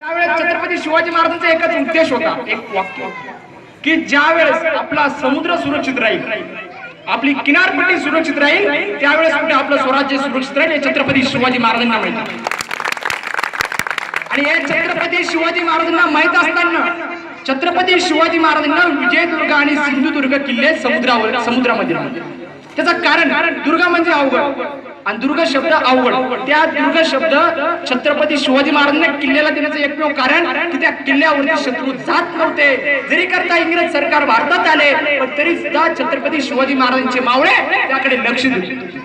त्यावेळेस छत्रपती शिवाजी महाराजांचा एकच उद्देश होता, एक वाक्य, की ज्या वेळेस आपला समुद्र सुरक्षित राहील, आपली किनारपट्टी सुरक्षित राहील, त्यावेळेस कुठे आपलं स्वराज्य सुरक्षित राहील हे छत्रपती शिवाजी महाराजांना माहिती. आणि हे छत्रपती शिवाजी महाराजांना माहित असताना छत्रपती शिवाजी महाराजांना विजयदुर्ग आणि सिंधुदुर्ग किल्ले समुद्रामध्ये. त्याचं कारण दुर्ग म्हणजे अवघड आणि दुर्ग शब्द अवघड. त्या दुर्ग शब्द छत्रपती शिवाजी महाराजांना किल्ल्याला देण्याचं एकमेव कारण की त्या किल्ल्यावरती शत्रू जात नव्हते. जरी करता इंग्रज सरकार भारतात आले पण तरी सुद्धा छत्रपती शिवाजी महाराजांचे मावळे त्याकडे लक्ष दिले.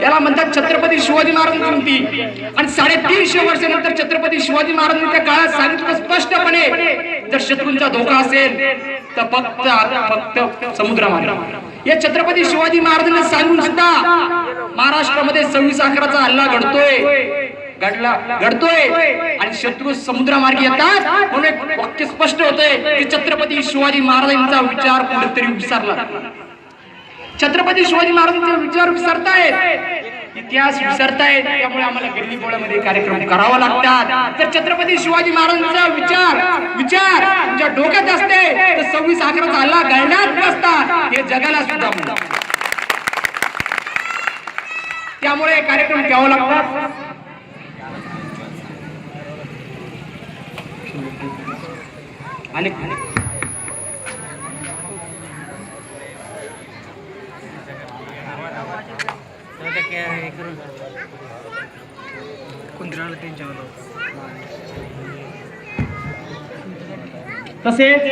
याला म्हणतात छत्रपती शिवाजी महाराजांची उंची. आणि 350 वर्षानंतर छत्रपती शिवाजी महाराजांनी त्या काळात सांगितलं स्पष्टपणे, जर शत्रूंचा धोका असेल तर फक्त समुद्रामध्ये. या छत्रपती शिवाजी महाराजांना सांगून सुद्धा महाराष्ट्रामध्ये 26/11चा हल्ला घडतोय आणि शत्रू समुद्रामार्गी येतात. म्हणून एक वाक्य स्पष्ट होतंय की छत्रपती शिवाजी महाराजांचा विचार कुठेतरी विसरला. छत्रपती शिवाजी महाराजांचे विचार विसरतायत, इतिहास विसरतायत. त्यामुळे आम्हाला गल्ली बोळामध्ये कार्यक्रम करावा लागतात. तर छत्रपती शिवाजी महाराजांचा विचार तुमच्या डोक्यात असते तर 26/11चा हल्ला घडणार नसता हे जगाला सुद्धा. त्यामुळे कार्यक्रम घ्यावा लागतात. आणि तसेच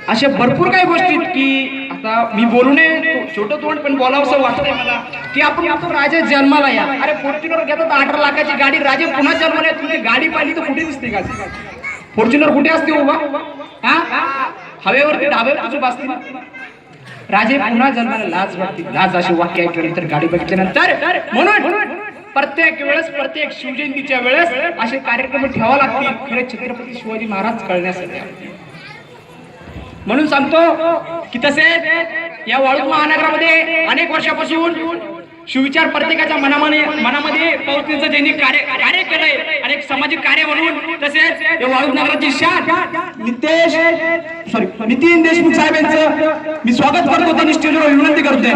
अशा भरपूर काही गोष्टी की आता मी बोलू नये, छोटं तोंड पण बोलावंसं वाटतंय मला, की आपण राजे जन्माला या. अरे फॉर्च्युनर घेतात 18 लाखाची गाडी, राजे पुन्हा जन्माला या. तुमची गाडी पाहिली तर कुठे दिसते का? फॉर्च्युनर कुठे असते उभा? हवेवरती ढाब्यावर बसते. राजे पुन्हा जन्माला लाज वाटते. लाज अशी वाक्य ऐकल्यानंतर, गाडी बघितल्यानंतर. म्हणून प्रत्येक वेळेस, प्रत्येक शिवजयंतीच्या वेळेस असे कार्यक्रम ठेवावे लागतील खरे छत्रपती शिवाजी महाराज कळण्यासाठी. म्हणून सांगतो की तसेच या वाळूज महानगरामध्ये अनेक वर्षापासून शिवविचार प्रत्येकाच्या मनामध्ये पोहोचण्याचं ज्यांनी कार्य केलंय, अनेक सामाजिक कार्य म्हणून. तसेच या वाळूज नगराची शान नितीन देशमुख साहेब यांचं मी स्वागत करतो. त्यांनी स्टेजवर विनंती करतोय.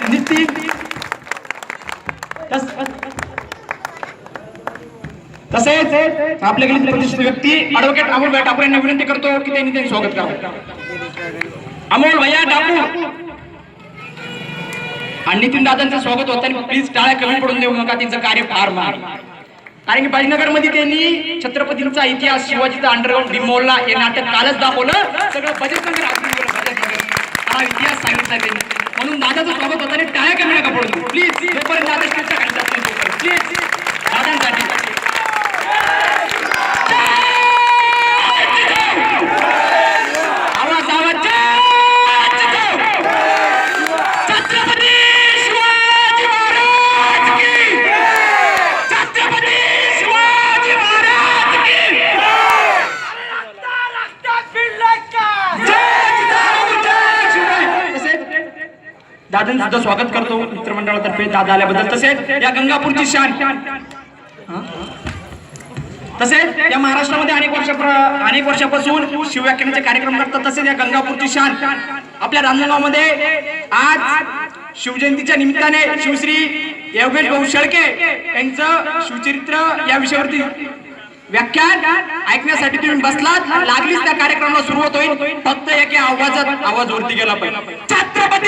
नितीन तसेच आपल्या गेली प्रतिष्ठित व्यक्ती ऍडव्होकेट अमोल भैया ठाकूर यांना विनंती करतो की त्यांनी स्वागत करावं. अमोल भैया ठाकूर आणि नितीन दादांचं स्वागत होतं. प्लीज टाळ्या कमी पडून देऊ नका, त्यांचं कार्य फार महान. कारण की बाजीनगर मध्ये त्यांनी छत्रपतींचा इतिहास, शिवाजीचा अंडरग्राउंड डिमोलला हे नाटक कालच दाखवलं. सगळं बजेट हा इतिहास सांगितला त्यांनी. म्हणून दादाचं स्वागत होतं आणि टाळ्या कमी नका पडून देऊ प्लीज. जोपर्यंत दादा स्टेजच्या खाली जात नाही प्लीज दादांसाठी. दादांचं सुद्धा स्वागत करतो मित्रमंडळातर्फे दादा आल्याबद्दल. तसेच या गंगापूरची शान, तसेच या महाराष्ट्रामध्ये अनेक वर्षापासून शिवव्याख्यानाचे कार्यक्रम करतात. तसेच या गंगापूरची शान आपल्या रांजणगावमध्ये आज शिवजयंतीच्या निमित्ताने शिवश्री योगेश भाऊ शेळके यांचं शिवचरित्र या विषयावरती व्याख्यान ऐकण्यासाठी तुम्ही बसलात. लागलीच त्या कार्यक्रमाला सुरुवात होईल. फक्त एका आवाज वरती गेला पाहिजे. छत्रपती